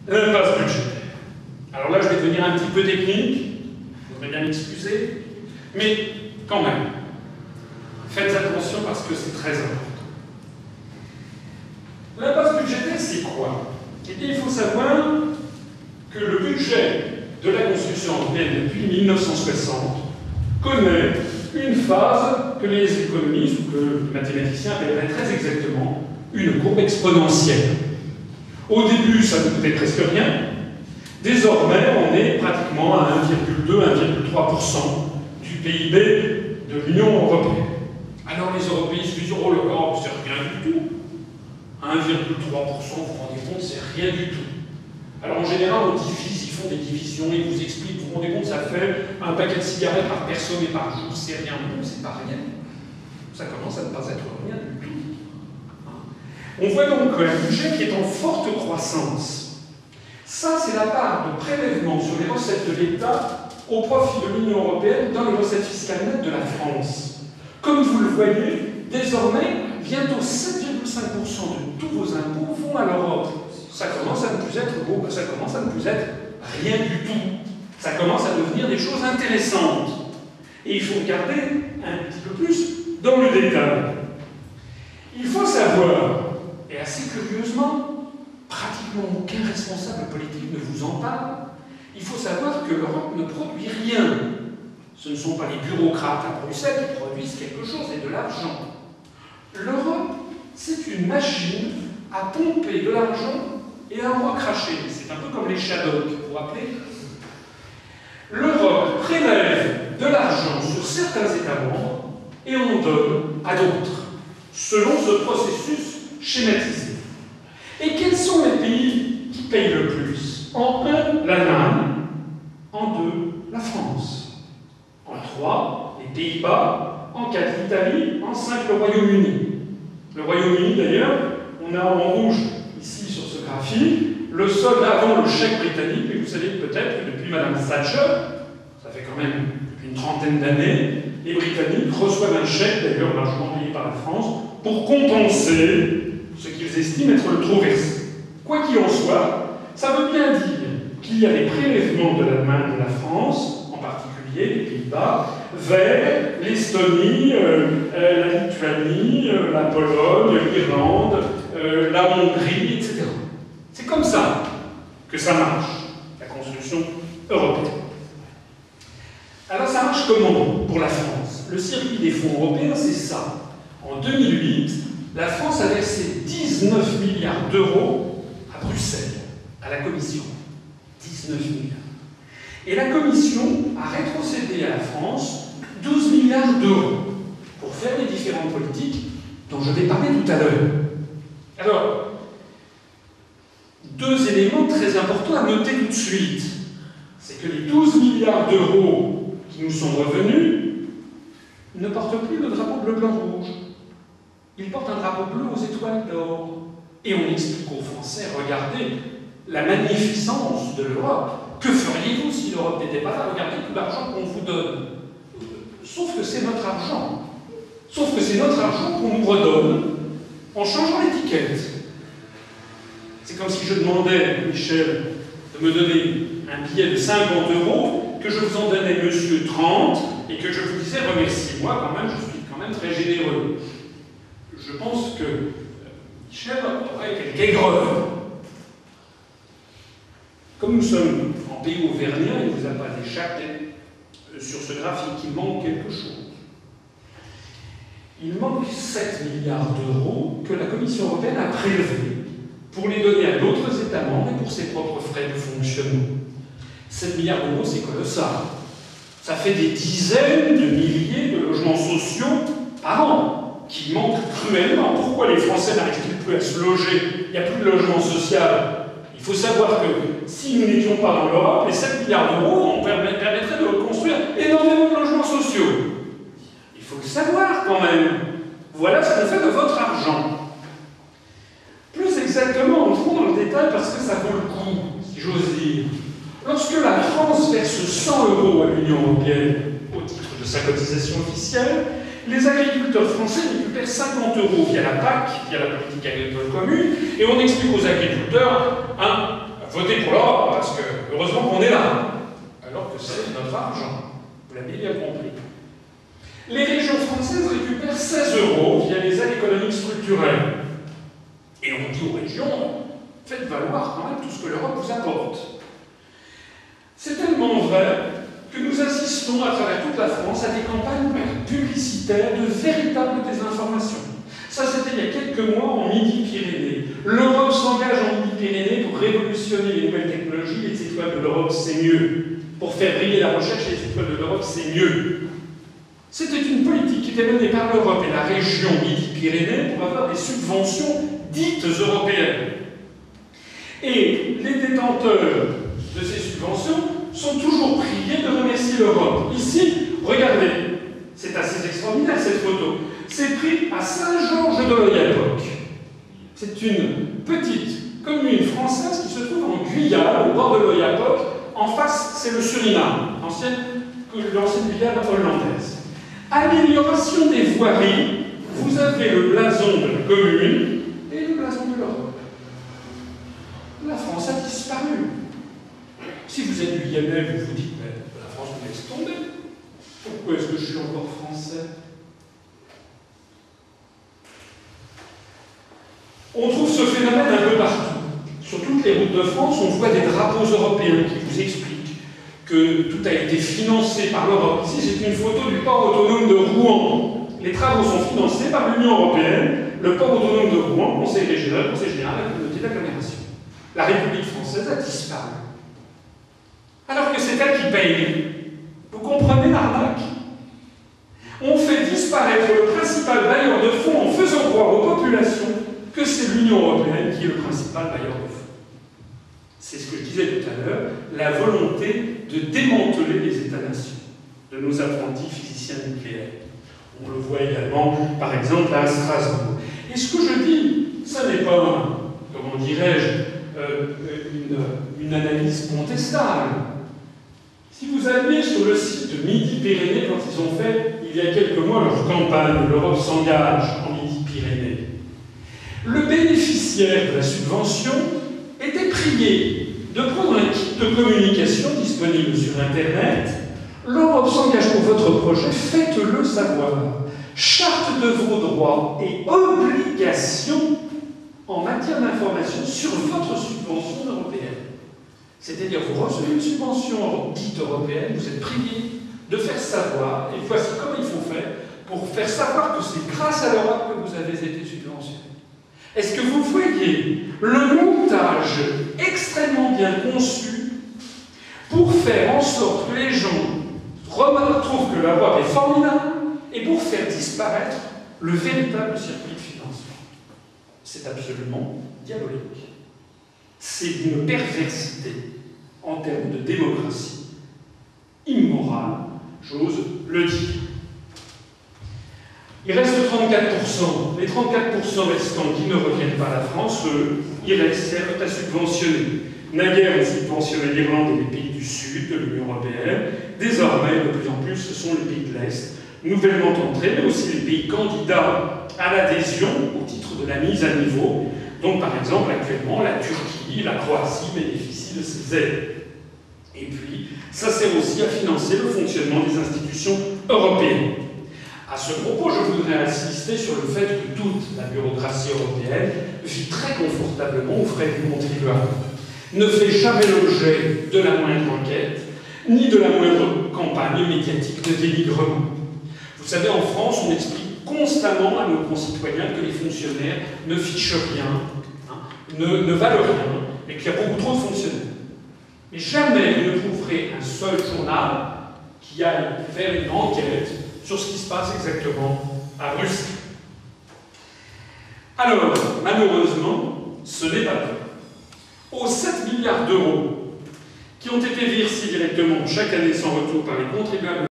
L'impasse budgétaire. Alors là, je vais devenir un petit peu technique, vous voudrez bien m'excuser, mais quand même, faites attention parce que c'est très important. L'impasse budgétaire, c'est quoi? Eh bien, il faut savoir que le budget de la construction européenne depuis 1960 connaît une phase que les économistes ou que les mathématiciens appelleraient très exactement une courbe exponentielle. Au début, ça ne coûtait presque rien. Désormais, on est pratiquement à 1,2-1,3% du PIB de l'Union européenne. Alors les Européens se disent « Oh l'Europe, c'est rien du tout ». 1,3%, vous vous rendez compte, c'est rien du tout. Alors en général, on divise, ils font des divisions, ils vous expliquent, vous vous rendez compte, ça fait un paquet de cigarettes par personne et par jour, c'est rien, non, c'est pas rien. Ça commence à ne pas être rien du tout. On voit donc un budget qui est en forte croissance. Ça, c'est la part de prélèvement sur les recettes de l'État au profit de l'Union européenne dans les recettes fiscales nettes de la France. Comme vous le voyez, désormais, bientôt 7,5% de tous vos impôts vont à l'Europe. Ça commence à ne plus être beau, ça commence à ne plus être rien du tout. Ça commence à devenir des choses intéressantes. Et il faut regarder un petit peu plus dans le détail. Il faut savoir, et assez curieusement, pratiquement aucun responsable politique ne vous en parle, il faut savoir que l'Europe ne produit rien. Ce ne sont pas les bureaucrates à Bruxelles qui produisent quelque chose et de l'argent. L'Europe, c'est une machine à pomper de l'argent et à en recracher. C'est un peu comme les Shadocks, vous vous rappelez? L'Europe prélève de l'argent sur certains États membres et en donne à d'autres, selon ce processus schématisé. Et quels sont les pays qui payent le plus? En 1, l'Allemagne. En 2, la France. En 3, les Pays-Bas. En 4, l'Italie. En 5, le Royaume-Uni. Le Royaume-Uni, d'ailleurs, on a en rouge, ici sur ce graphique, le solde avant le chèque britannique, et vous savez peut-être que depuis Madame Thatcher, ça fait quand même une trentaine d'années, les Britanniques reçoivent un chèque, d'ailleurs largement payé par la France, pour compenser ce qu'ils estiment être le trop versé. Quoi qu'il en soit, ça veut bien dire qu'il y a des prélèvements de l'Allemagne et de la France, en particulier les Pays-Bas, vers l'Estonie, la Lituanie, la Pologne, l'Irlande, la Hongrie, etc. C'est comme ça que ça marche, la construction européenne. Alors ça marche comment pour la France? Le circuit des fonds européens, c'est ça. En 2008, la France a versé 19 milliards d'euros à Bruxelles, à la Commission. 19 milliards. Et la Commission a rétrocédé à la France 12 milliards d'euros pour faire les différentes politiques dont je vais parler tout à l'heure. Alors, deux éléments très importants à noter tout de suite. C'est que les 12 milliards d'euros qui nous sont revenus ne portent plus le drapeau bleu, blanc, rouge. Ils portent un drapeau bleu aux étoiles d'or. Et on explique aux Français, regardez la magnificence de l'Europe. Que feriez-vous si l'Europe n'était pas là? Regardez tout l'argent qu'on vous donne. Sauf que c'est notre argent. Sauf que c'est notre argent qu'on nous redonne en changeant l'étiquette. C'est comme si je demandais à Michel de me donner un billet de 50 €, que je vous en donnais, monsieur, 30, et que je vous disais remerciez-moi, quand même, je suis quand même très généreux. Je pense que Michel aurait quelque aigreur. Comme nous sommes en pays auvergnat, il ne vous a pas échappé sur ce graphique, il manque quelque chose. Il manque 7 milliards d'euros que la Commission européenne a prélevés pour les donner à d'autres États membres et pour ses propres frais de fonctionnement. 7 milliards d'euros, c'est colossal. Ça fait des dizaines de milliers de logements sociaux par an qui manquent cruellement. Pourquoi les Français n'arrivent-ils plus à se loger? Il n'y a plus de logement social. Il faut savoir que si nous n'étions pas dans l'Europe, les 7 milliards d'euros, on permettrait de reconstruire énormément de logements sociaux. Il faut le savoir quand même. Voilà ce qu'on fait de votre argent. Plus exactement, entrons dans le détail parce que ça vaut le coup, si j'ose dire. Lorsque la France verse 100 € à l'Union européenne au titre de sa cotisation officielle, les agriculteurs français récupèrent 50 € via la PAC, via la politique agricole commune, et on explique aux agriculteurs, hein, votez pour l'Europe, parce que heureusement qu'on est là, alors que c'est notre argent. Vous l'avez bien compris. Les régions françaises récupèrent 16 € via les aides économiques structurelles. Et on dit aux régions, faites valoir quand même tout ce que l'Europe vous apporte. C'est tellement vrai que nous assistons à travers toute la France à des campagnes publicitaires de véritables désinformations. Ça, c'était il y a quelques mois en Midi-Pyrénées. L'Europe s'engage en Midi-Pyrénées pour révolutionner les nouvelles technologies. Les étoiles de l'Europe, c'est mieux. Pour faire briller la recherche, les étoiles de l'Europe, c'est mieux. C'était une politique qui était menée par l'Europe et la région Midi-Pyrénées pour avoir des subventions dites européennes. Et les détenteurs de ces subventions sont toujours priés de remercier l'Europe. Ici, regardez, c'est assez extraordinaire cette photo. C'est pris à Saint-Georges-de-l'Oyapock. C'est une petite commune française qui se trouve en Guyane, au bord de l'Oyapock. En face, c'est le Suriname, l'ancienne Guyane hollandaise. Amélioration des voiries, vous avez le blason de la commune et le blason de l'Europe. La France a disparu. Si vous êtes Guyanais, vous vous dites, mais la France vous laisse tomber. Pourquoi est-ce que je suis encore français? On trouve ce phénomène un peu partout. Sur toutes les routes de France, on voit des drapeaux européens qui vous expliquent que tout a été financé par l'Europe. Ici, c'est une photo du port autonome de Rouen. Les travaux sont financés par l'Union européenne, le port autonome de Rouen, conseil régional, conseil général, la communauté d'agglomération. La République française a disparu. Alors que c'est elle qui paye. Vous comprenez l'arnaque? On fait disparaître le principal bailleur de fonds en faisant croire aux populations que c'est l'Union européenne qui est le principal bailleur de fonds. C'est ce que je disais tout à l'heure, la volonté de démanteler les États-nations, de nos apprentis physiciens nucléaires. On le voit également, par exemple, à Strasbourg. Et ce que je dis, ça n'est pas, comment dirais-je, une analyse contestable. Si vous alliez sur le site de Midi-Pyrénées, quand ils ont fait, il y a quelques mois, leur campagne, l'Europe s'engage en Midi-Pyrénées, le bénéficiaire de la subvention était prié de prendre un kit de communication disponible sur Internet. L'Europe s'engage pour votre projet, faites-le savoir. Charte de vos droits et obligations en matière d'information sur votre subvention européenne. C'est-à-dire, vous recevez une subvention dite européenne, vous êtes prié de faire savoir, et voici comment il faut faire pour faire savoir que c'est grâce à l'Europe que vous avez été subventionné. Est-ce que vous voyez le montage extrêmement bien conçu pour faire en sorte que les gens trouvent que l'Europe est formidable et pour faire disparaître le véritable circuit de financement? C'est absolument diabolique. C'est d'une perversité en termes de démocratie immorale, j'ose le dire. Il reste 34%. Les 34% restants qui ne reviennent pas à la France, eux, ils servent à subventionner. Naguère, on subventionnait l'Irlande et les pays du Sud de l'Union européenne. Désormais, de plus en plus, ce sont les pays de l'Est, nouvellement entrés, mais aussi les pays candidats à l'adhésion au titre de la mise à niveau. Donc, par exemple, actuellement, la Turquie, la Croatie bénéficient de ces aides. Et puis, ça sert aussi à financer le fonctionnement des institutions européennes. À ce propos, je voudrais insister sur le fait que toute la bureaucratie européenne vit très confortablement aux frais du contribuable, ne fait jamais l'objet de la moindre enquête, ni de la moindre campagne médiatique de dénigrement. Vous savez, en France, on explique constamment à nos concitoyens que les fonctionnaires ne fichent rien, ne valent rien, et qu'il y a beaucoup trop de fonctionnaires. Mais jamais vous ne trouverez un seul journal qui aille faire une enquête sur ce qui se passe exactement à Bruxelles. Alors, malheureusement, ce n'est pas tout. Aux 7 milliards d'euros qui ont été versés directement chaque année sans retour par les contribuables